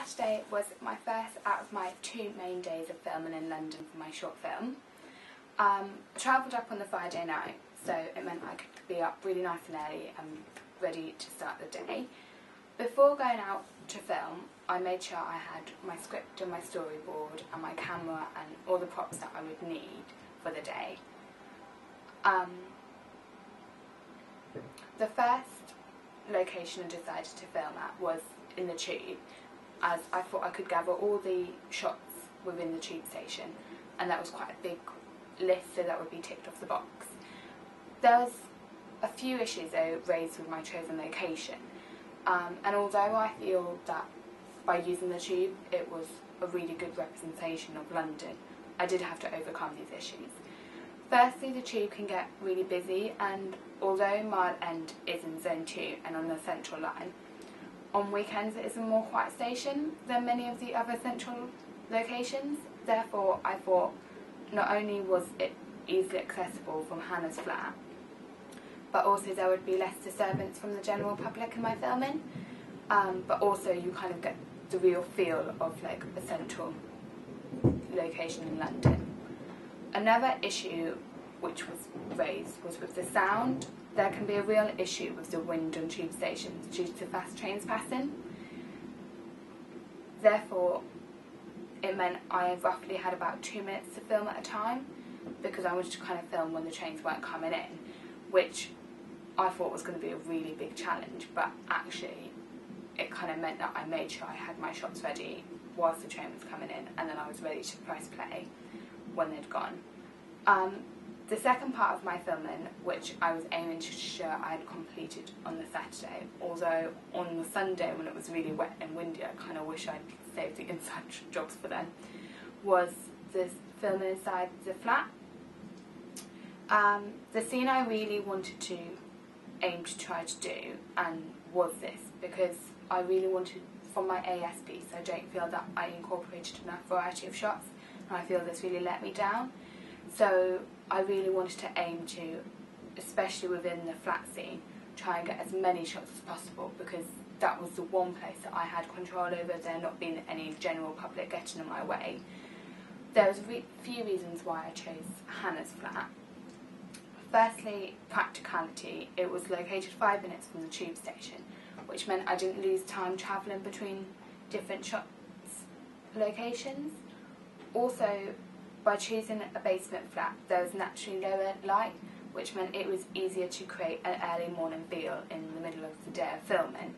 Saturday was my first out of my 2 main days of filming in London for my short film. I travelled up on the Friday night, so it meant I could be up really nice and early and ready to start the day. Before going out to film, I made sure I had my script and my storyboard and my camera and all the props that I would need for the day. The first location I decided to film at was in the Tube, as I thought I could gather all the shots within the Tube station, and that was quite a big list, so that would be ticked off the box. There was a few issues though raised with my chosen location, and although I feel that by using the Tube it was a really good representation of London, I did have to overcome these issues. Firstly, the Tube can get really busy, and although Mile End is in Zone 2 and on the Central Line, on weekends it is a more quiet station than many of the other central locations. Therefore, I thought not only was it easily accessible from Hannah's flat, but also there would be less disturbance from the general public in my filming, but also you kind of get the real feel of like a central location in London. Another issue which was raised was with the sound. There can be a real issue with the wind on tube stations due to fast trains passing. Therefore, it meant I roughly had about 2 minutes to film at a time, because I wanted to kind of film when the trains weren't coming in, which I thought was going to be a really big challenge, but actually it kind of meant that I made sure I had my shots ready whilst the train was coming in, and then I was ready to press play when they'd gone. The second part of my filming, which I was aiming to ensure I had completed on the Saturday, although on the Sunday when it was really wet and windy I kind of wish I'd saved the inside jobs for then, was the filming inside the flat. The scene I really wanted to aim to try to do was this, because I really wanted, from my AS piece, I don't feel that I incorporated enough variety of shots, and I feel this really let me down. So I really wanted to aim to, especially within the flat scene, try and get as many shots as possible, because that was the one place that I had control over, there not being any general public getting in my way. There was a few reasons why I chose Hannah's flat. Firstly, practicality. It was located 5 minutes from the tube station, which meant I didn't lose time travelling between different shots locations. Also, by choosing a basement flat, there was naturally lower light, which meant it was easier to create an early morning feel in the middle of the day of filming.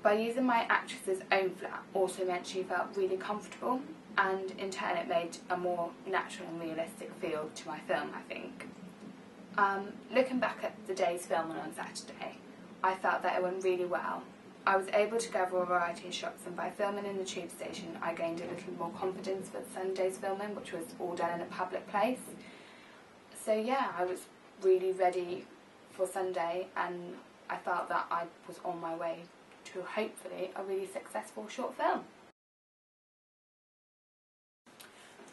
By using my actress's own flat also meant she felt really comfortable, and in turn it made a more natural and realistic feel to my film, I think. Looking back at the day's filming on Saturday, I felt that it went really well. I was able to gather a variety of shots, and by filming in the tube station I gained a little more confidence for Sunday's filming, which was all done in a public place. So yeah, I was really ready for Sunday, and I felt that I was on my way to hopefully a really successful short film.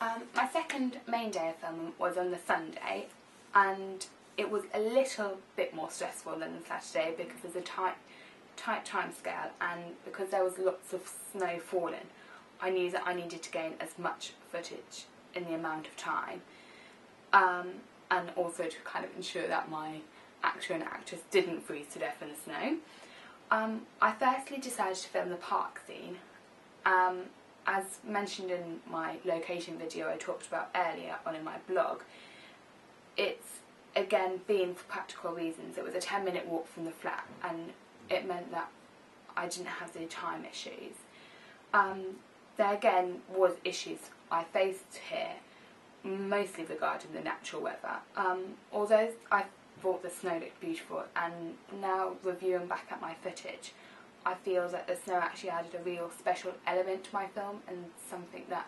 My second main day of filming was on the Sunday, and it was a little bit more stressful than the Saturday because of the tight time scale, and because there was lots of snow falling, I knew that I needed to gain as much footage in the amount of time, and also to kind of ensure that my actor and actress didn't freeze to death in the snow. I firstly decided to film the park scene. As mentioned in my location video I talked about earlier on in my blog, it's again being for practical reasons. It was a 10-minute walk from the flat, and it meant that I didn't have the time issues. There again was issues I faced here, mostly regarding the natural weather. Although I thought the snow looked beautiful, and now reviewing back at my footage, I feel that the snow actually added a real special element to my film, and something that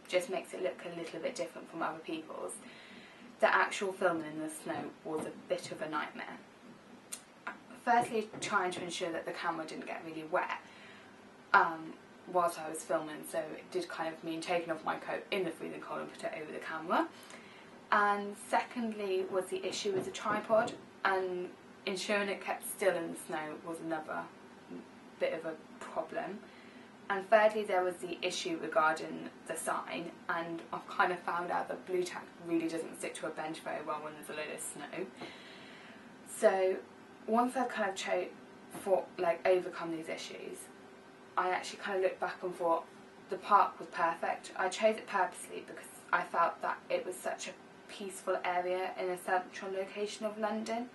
just makes it look a little bit different from other people's. The actual filming in the snow was a bit of a nightmare. Firstly, trying to ensure that the camera didn't get really wet whilst I was filming, so it did kind of mean taking off my coat in the freezing cold and put it over the camera. And secondly was the issue with the tripod, and ensuring it kept still in the snow was another bit of a problem. And thirdly, there was the issue regarding the sign, and I've kind of found out that blue tack really doesn't stick to a bench very well when there's a load of snow. So once I've kind of overcome these issues, I actually kind of looked back and thought the park was perfect. I chose it purposely because I felt that it was such a peaceful area in a central location of London,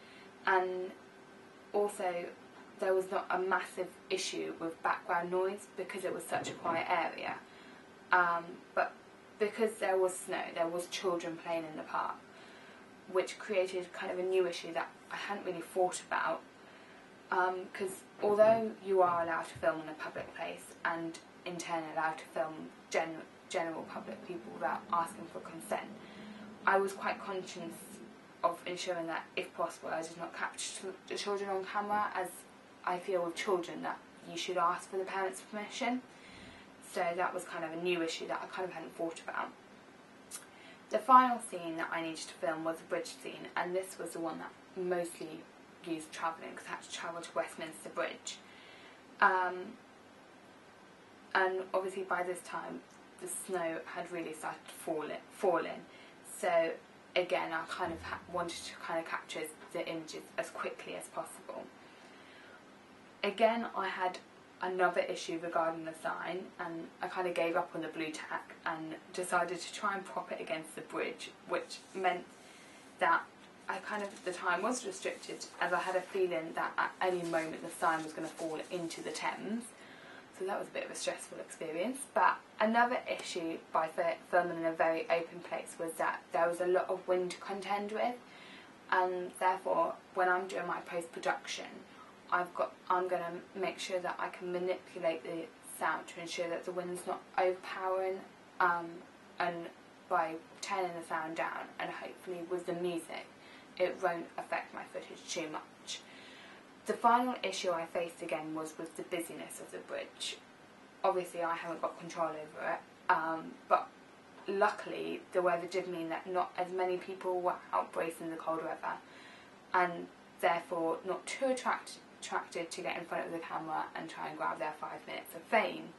and also there was not a massive issue with background noise because it was such a quiet area. But because there was snow, there was children playing in the park, which created kind of a new issue that I hadn't really thought about. Because although you are allowed to film in a public place and in turn allowed to film general public people without asking for consent, I was quite conscious of ensuring that, if possible, I did not capture the children on camera, as I feel with children that you should ask for the parents' permission. So that was kind of a new issue that I kind of hadn't thought about. The final scene that I needed to film was a bridge scene, and this was the one that mostly used travelling because I had to travel to Westminster Bridge. And obviously by this time the snow had really started falling. So again, I kind of wanted to kind of capture the images as quickly as possible. Again, I had another issue regarding the sign, and I kind of gave up on the blue tack and decided to try and prop it against the bridge, which meant that the time was restricted, as I had a feeling that at any moment the sign was going to fall into the Thames. So that was a bit of a stressful experience. But another issue by filming in a very open place was that there was a lot of wind to contend with, and therefore when I'm doing my post-production, I'm going to make sure that I can manipulate the sound to ensure that the wind's not overpowering, and by turning the sound down, and hopefully with the music it won't affect my footage too much. The final issue I faced again was with the busyness of the bridge. Obviously I haven't got control over it, but luckily the weather did mean that not as many people were out bracing the cold weather, and therefore not too attracted to get in front of the camera and try and grab their 5 minutes of fame.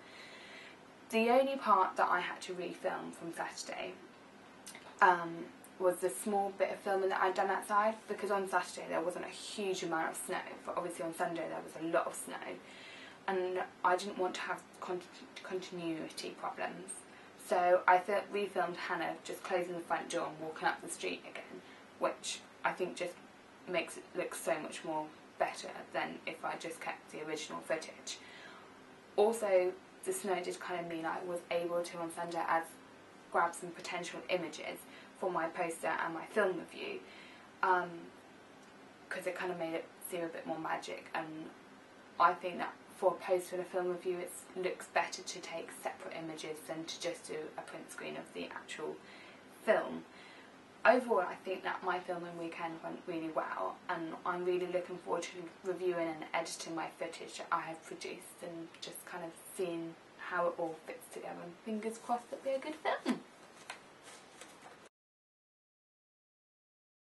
The only part that I had to refilm from Saturday was the small bit of filming that I'd done outside, because on Saturday there wasn't a huge amount of snow, but obviously on Sunday there was a lot of snow, and I didn't want to have continuity problems. So I refilmed Hannah just closing the front door and walking up the street again, which I think just makes it look so much more better than if I just kept the original footage. Also, the snow did kind of mean I was able to on Sunday grab some potential images for my poster and my film review, because it kind of made it seem a bit more magic, and I think that for a poster and a film review it looks better to take separate images than to just do a print screen of the actual film. Overall, I think that my filming weekend went really well, and I'm really looking forward to reviewing and editing my footage that I have produced and just kind of seeing how it all fits together, and fingers crossed that it'll be a good film.